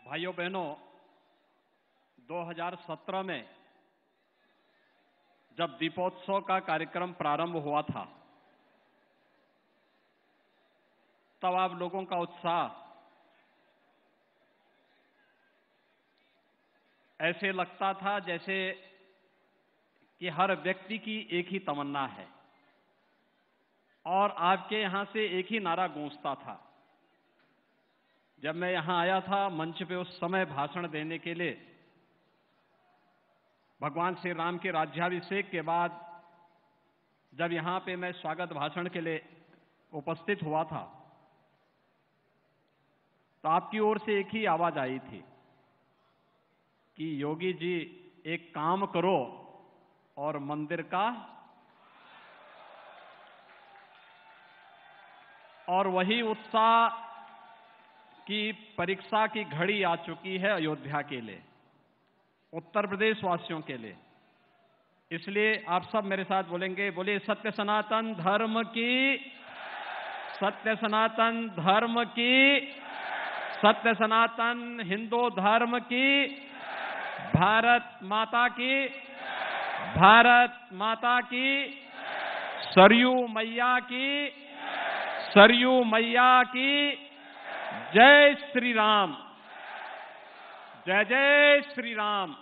भाइयों बहनों, 2017 में जब दीपोत्सव का कार्यक्रम प्रारंभ हुआ था, तब आप लोगों का उत्साह ऐसे लगता था जैसे कि हर व्यक्ति की एक ही तमन्ना है और आपके यहां से एक ही नारा गूंजता था। जब मैं यहां आया था मंच पे उस समय भाषण देने के लिए, भगवान श्री राम के राज्याभिषेक के बाद जब यहां पे मैं स्वागत भाषण के लिए उपस्थित हुआ था, तो आपकी ओर से एक ही आवाज आई थी कि योगी जी एक काम करो और मंदिर का, और वही उत्साह की परीक्षा की घड़ी आ चुकी है अयोध्या के लिए, उत्तर प्रदेश वासियों के लिए। इसलिए आप सब मेरे साथ बोलेंगे, बोलिए सत्य सनातन धर्म की, सत्य सनातन धर्म की, सत्य सनातन हिंदू धर्म की, भारत माता की, भारत माता की, सरयू मैया की, सरयू मैया की, जय श्री राम, जय जय श्री राम।